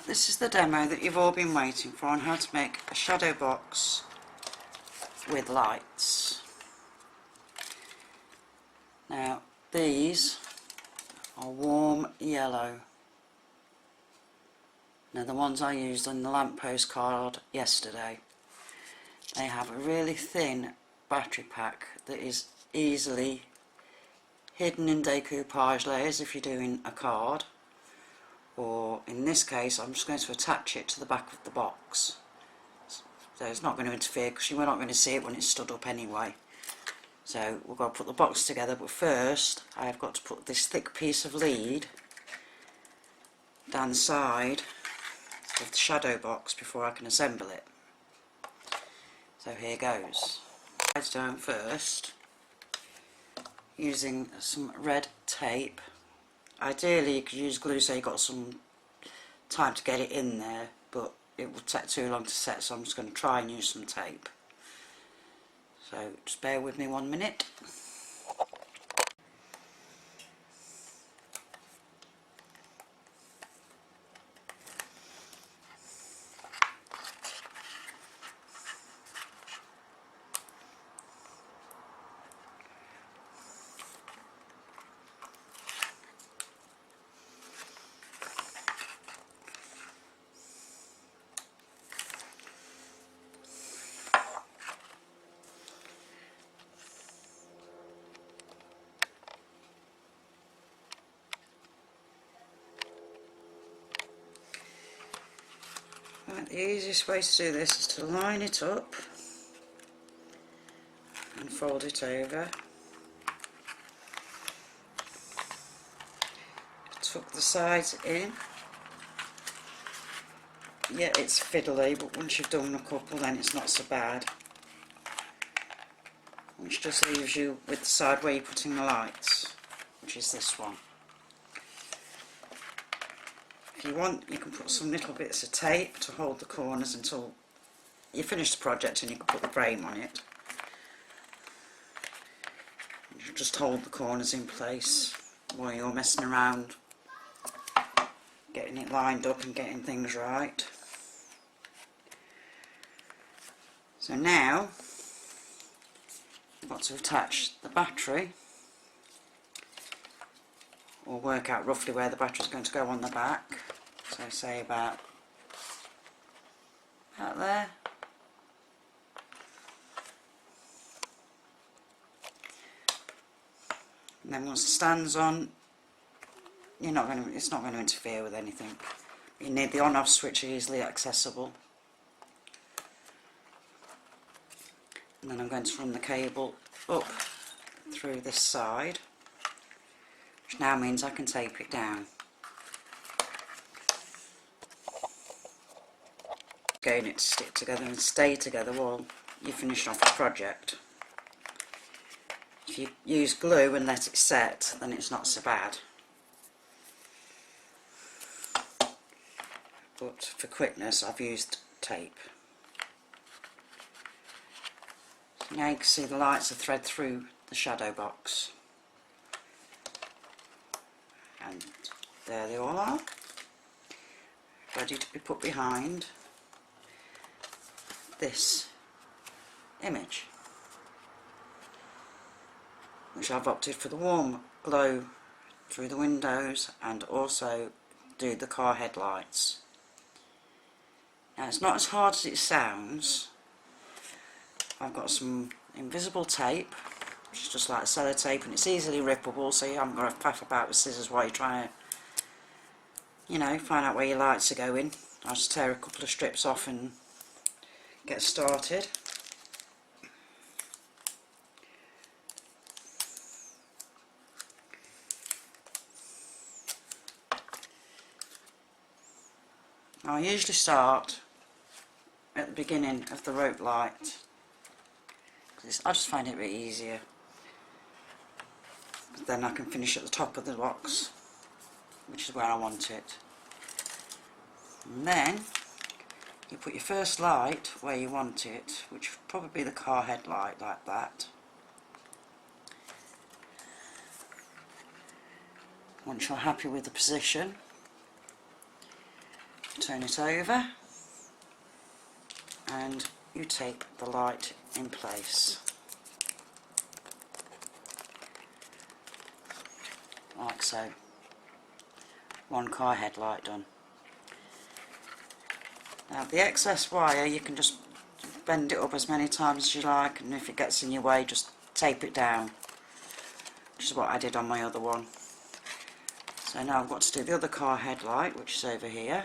This is the demo that you've all been waiting for on how to make a shadow box with lights. Now these are warm yellow. Now the ones I used on the lamppost card yesterday. They have a really thin battery pack that is easily hidden in decoupage layers if you're doing a card, or in this case I'm just going to attach it to the back of the box, so it's not going to interfere because you're not going to see it when it's stood up anyway. So we're going to put the box together, but first I've got to put this thick piece of lead down the side of the shadow box before I can assemble it. So here goes. It's down first using some red tape. Ideally you could use glue so you've got some time to get it in there, but it will take too long to set, so I'm just going to try and use some tape. So just bear with me 1 minute. Right, the easiest way to do this is to line it up and fold it over. Tuck the sides in. Yeah, it's fiddly, but once you've done a couple then it's not so bad. Which just leaves you with the side where you're putting the lights, which is this one. If you want, you can put some little bits of tape to hold the corners until you finish the project, and you can put the frame on it. You just hold the corners in place while you're messing around getting it lined up and getting things right. So now I've got to attach the battery, or work out roughly where the battery is going to go on the back. So say about there. And then once the stand's on, it's not going to interfere with anything. You need the on-off switch easily accessible. And then I'm going to run the cable up through this side, which now means I can tape it down. Getting it to stick together and stay together while you finish off the project. If you use glue and let it set, then it's not so bad. But for quickness I've used tape. So now you can see the lights are thread through the shadow box. And there they all are, ready to be put behind this image, which I've opted for the warm glow through the windows and also do the car headlights. Now it's not as hard as it sounds. I've got some invisible tape, which is just like sellotape, and it's easily rippable, so you haven't got to faff about with scissors while you're trying to, find out where your lights are going. I'll just tear a couple of strips off and get started. Now I usually start at the beginning of the rope light, because I just find it a bit easier. But then I can finish at the top of the box, which is where I want it. And then you put your first light where you want it, which would probably be the car headlight, like that. Once you're happy with the position, turn it over and you tape the light in place like so. One car headlight done. Now the excess wire, you can just bend it up as many times as you like, and if it gets in your way just tape it down, which is what I did on my other one. So now I've got to do the other car headlight, which is over here.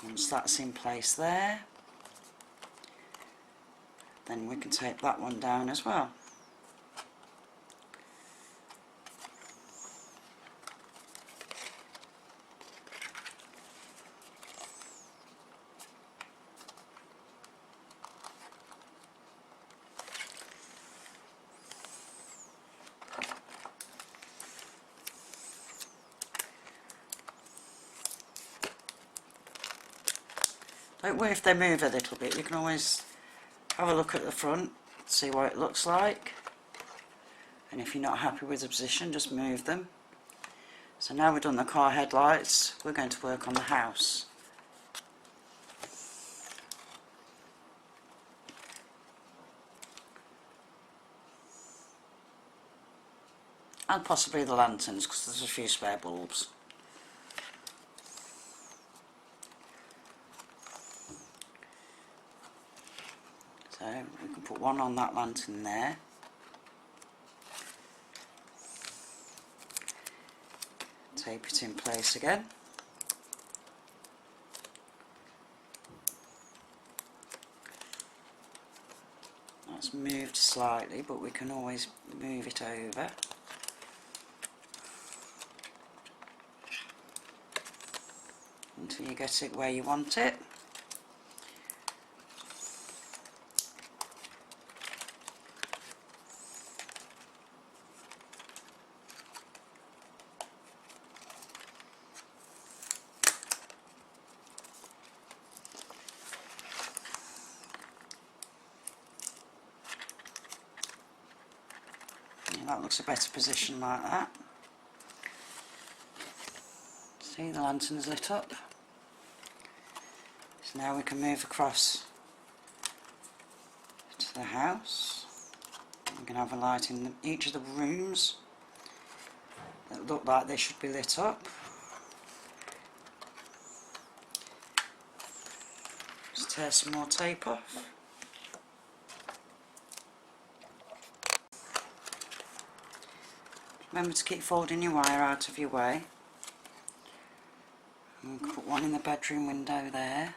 Once that's in place there, then we can tape that one down as well. Don't worry if they move a little bit, you can always have a look at the front, see what it looks like, and if you're not happy with the position, just move them. So now we've done the car headlights, we're going to work on the house. And possibly the lanterns, because there's a few spare bulbs. So we can put one on that lantern there. Tape it in place again. That's moved slightly, but we can always move it over. Until you get it where you want it. That looks a better position like that. See, the lantern's lit up. So now we can move across to the house. We can have a light in each of the rooms that look like they should be lit up. Just tear some more tape off. Remember to keep folding your wire out of your way. And we'll put one in the bedroom window there.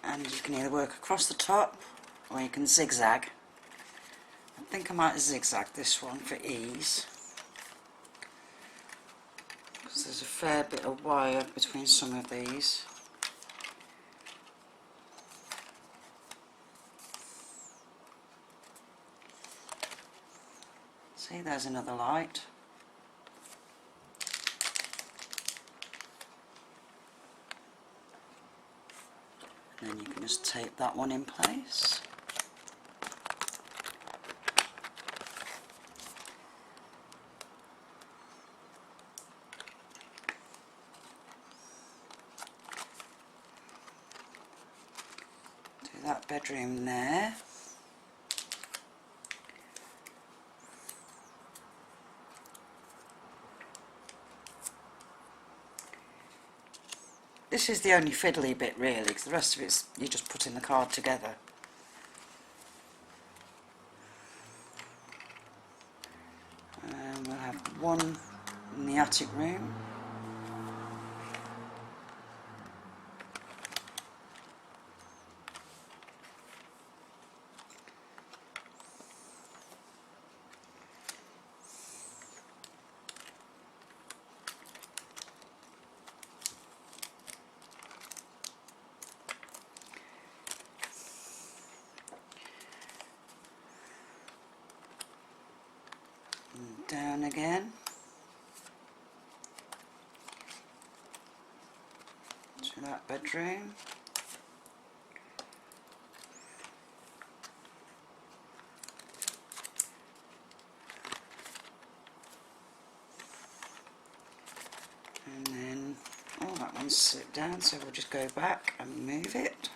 And you can either work across the top or you can zigzag. I think I might zigzag this one for ease. There's a fair bit of wire between some of these. See, there's another light. And then you can just tape that one in place. That bedroom there. This is the only fiddly bit really, because the rest of it's you're just putting the card together. We'll have one in the attic room. Down again to to that bedroom. And then, oh, that one's slipped down, so we'll just go back and move it.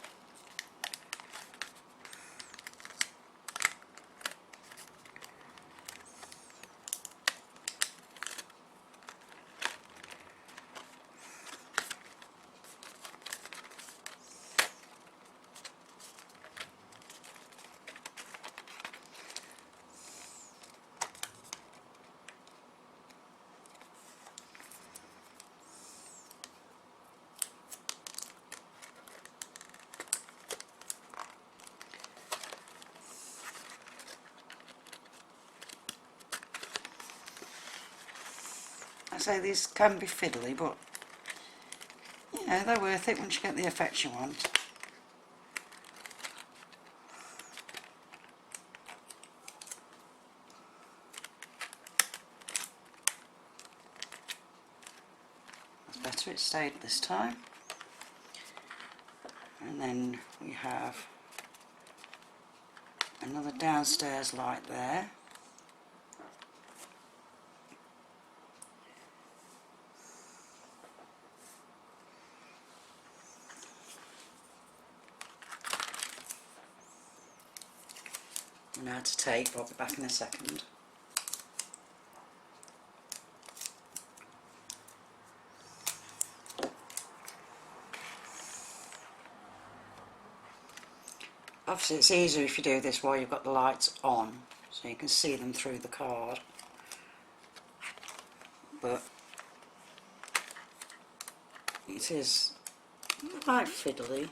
I say these can be fiddly, but you know, they're worth it once you get the effect you want. That's better, it stayed this time. And then we have another downstairs light there. Now to take, I'll be back in a second. Obviously it's easier if you do this while you've got the lights on, so you can see them through the card. But it is quite fiddly.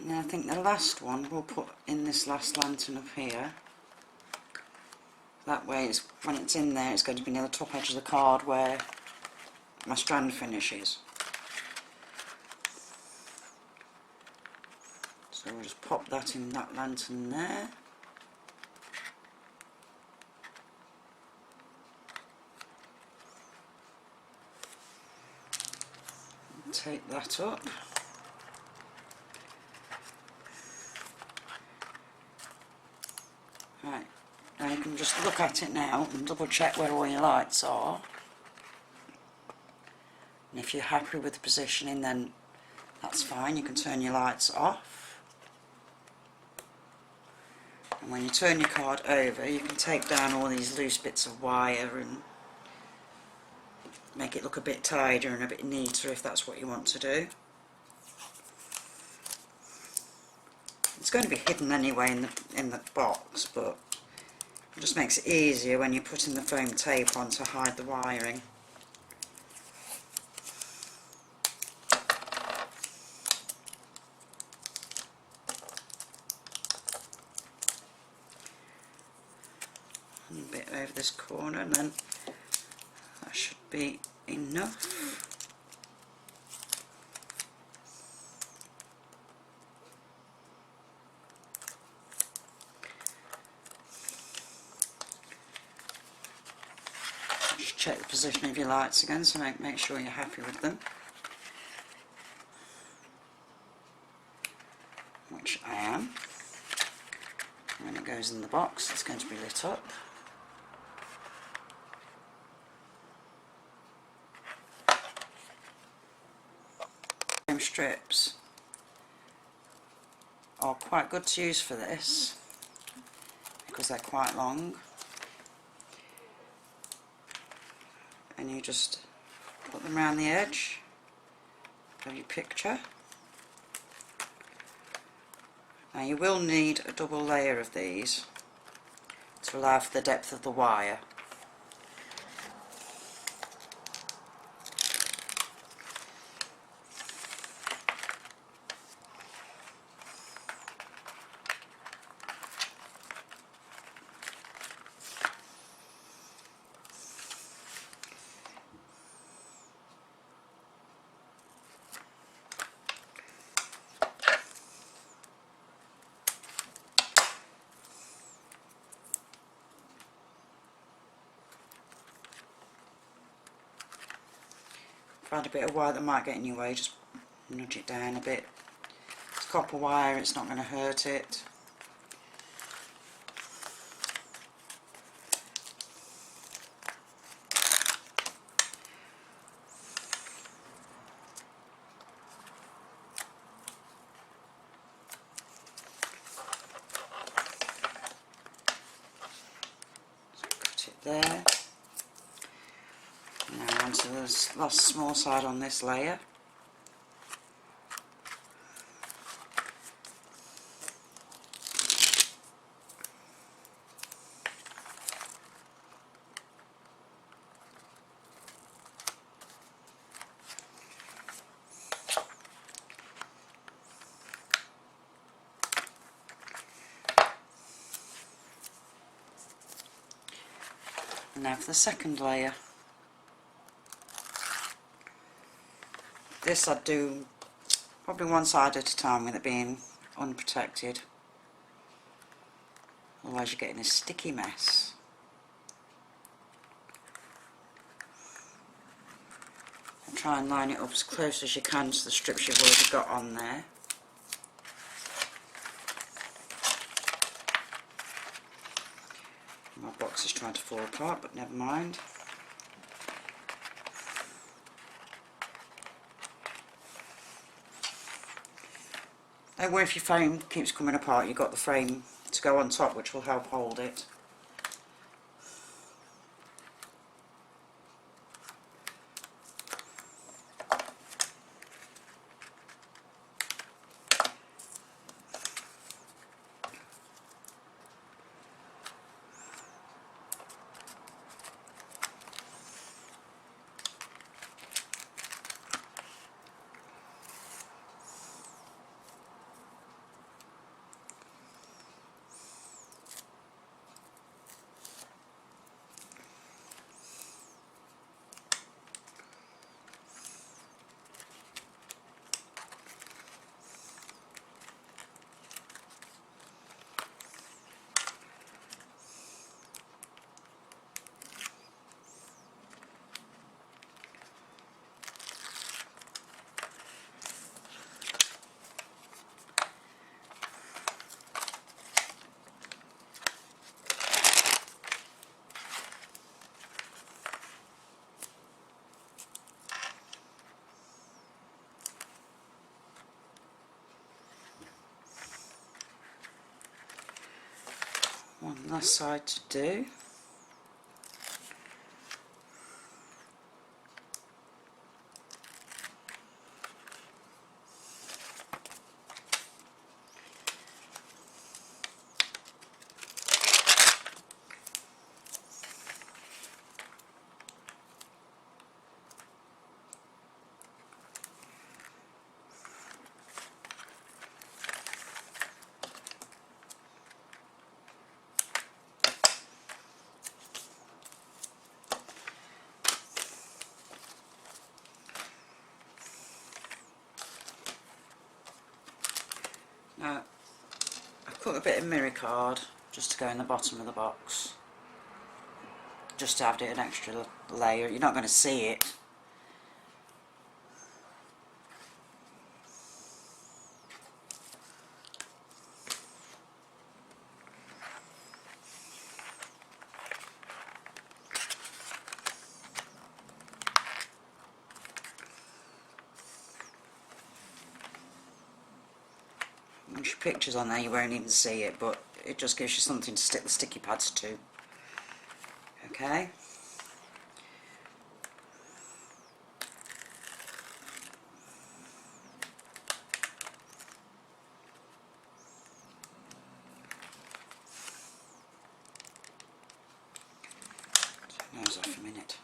Now I think the last one we'll put in this last lantern up here. That way, when it's in there, it's going to be near the top edge of the card where my strand finishes. So we'll just pop that in that lantern there. Take that up. Right, now you can just look at it now and double check where all your lights are. And if you're happy with the positioning, then that's fine, you can turn your lights off. And when you turn your card over, you can take down all these loose bits of wire and make it look a bit tidier and a bit neater if that's what you want to do. It's going to be hidden anyway in the box, but it just makes it easier when you're putting the foam tape on to hide the wiring. And a bit over this corner, and then that should be enough. Just check the position of your lights again, so make sure you're happy with them. Which I am. When it goes in the box, it's going to be lit up. Foam strips are quite good to use for this because they're quite long, and you just put them around the edge of your picture. Now you will need a double layer of these to allow for the depth of the wire. add a bit of wire that might get in your way, just nudge it down a bit. It's copper wire, it's not going to hurt it. Got it there. Now onto the last small side on this layer. And now for the second layer. This I'd do probably one side at a time with it being unprotected. Otherwise you're getting a sticky mess. And try and line it up as close as you can to the strips you've already got on there. My box is trying to fall apart, but never mind. Don't worry if your frame keeps coming apart, you've got the frame to go on top which will help hold it. One last side to do. Now, I've cut a bit of mirror card just to go in the bottom of the box, just to have it an extra layer. You're not going to see it. Once your picture's on there you won't even see it, but it just gives you something to stick the sticky pads to. Okay? Turn those off a minute.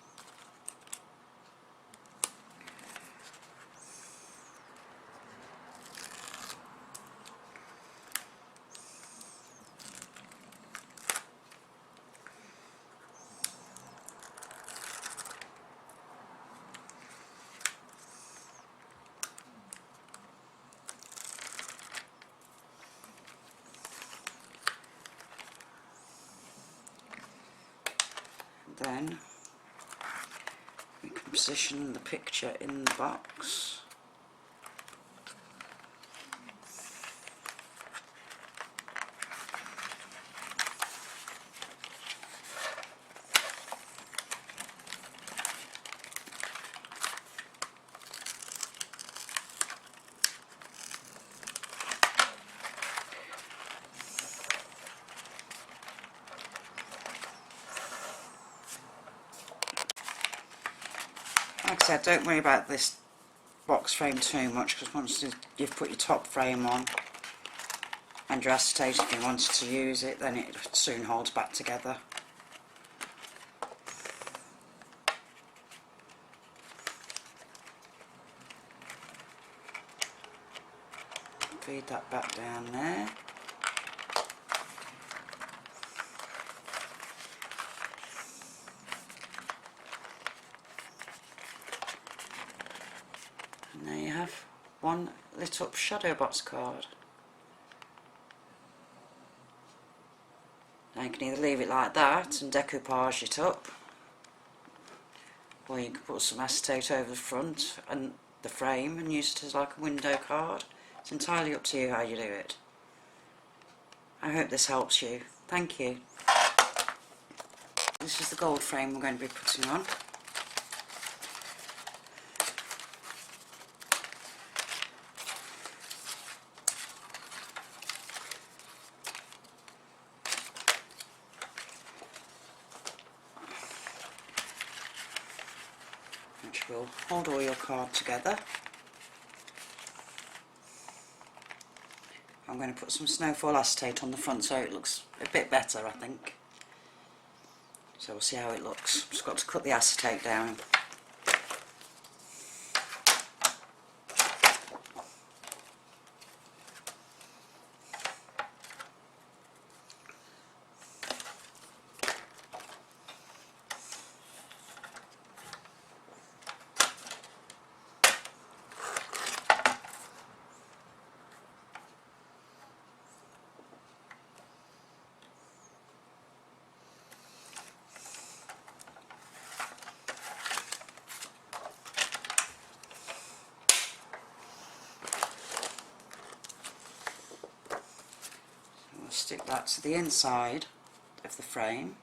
Then we can position the picture in the box. Like I said, don't worry about this box frame too much, because once you've put your top frame on and your acetate, if you wanted to use it, then it soon holds back together. Feed that back down there. And there you have one lit up shadow box card. Now you can either leave it like that and decoupage it up, or you can put some acetate over the front and the frame and use it as like a window card. It's entirely up to you how you do it. I hope this helps you. Thank you. This is the gold frame we're going to be putting on. Which will hold all your card together. I'm going to put some snowfall acetate on the front so it looks a bit better, I think. So we'll see how it looks. Just got to cut the acetate down. Stick that to the inside of the frame.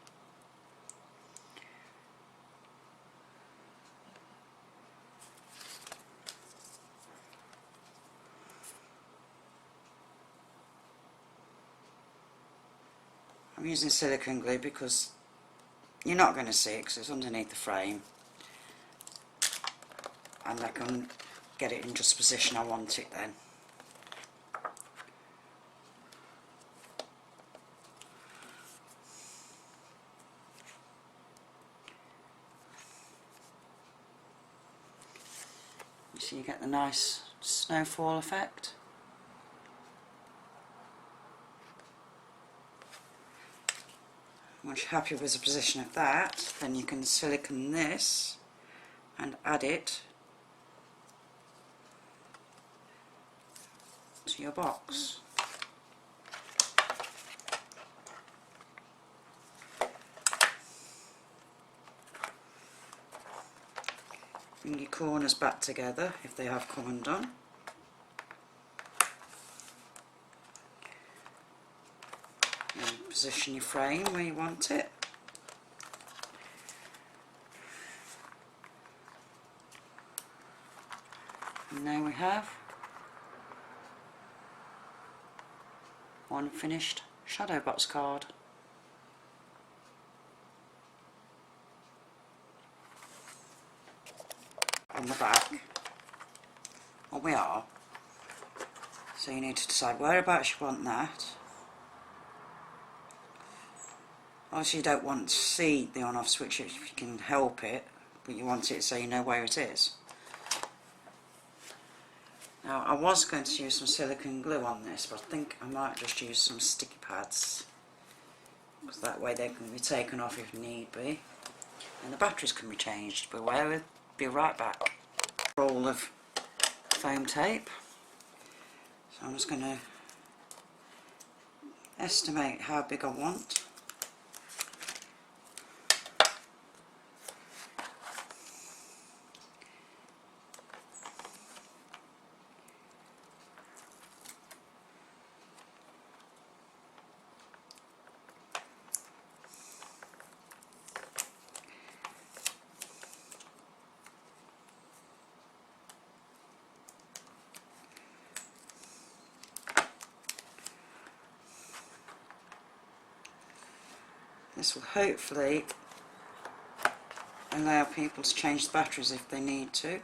I'm using silicone glue because you're not going to see it because it's underneath the frame, and I can get it in just the position I want it then. So you get the nice snowfall effect. Once you're happy with the position of that, then you can silicone this and add it to your box. Bring your corners back together if they have come undone. And position your frame where you want it. And there we have one finished shadow box card. On the back, well, we are, so you need to decide whereabouts you want that. Obviously you don't want to see the on-off switch if you can help it, but you want it so you know where it is. Now I was going to use some silicone glue on this, but I think I might just use some sticky pads, because that way they can be taken off if need be, and the batteries can be changed. But we'll be right back. Roll of foam tape. So I'm just going to estimate how big I want. This will hopefully allow people to change the batteries if they need to.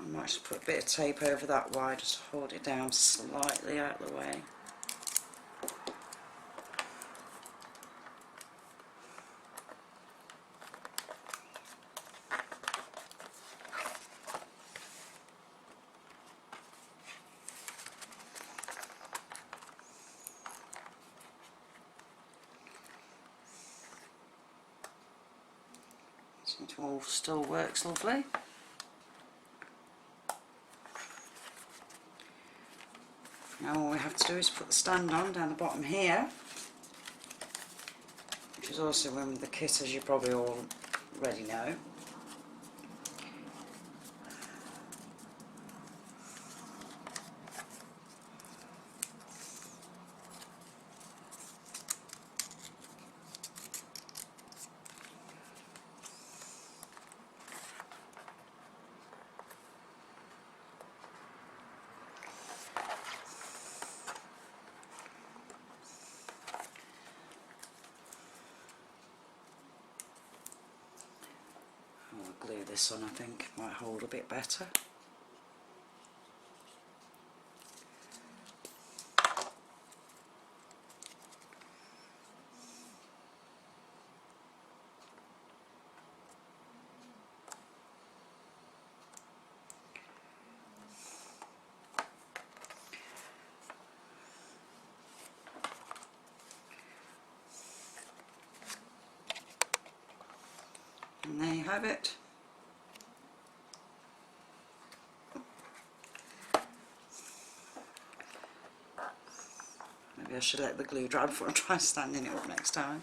I might just put a bit of tape over that wire just to hold it down slightly out of the way. It all still works lovely. Now all we have to do is put the stand on down the bottom here, which is also in the kit, as you probably already know. I'll glue this on, I think, might hold a bit better. And there you have it. Maybe I should let the glue dry before I try standing it up next time.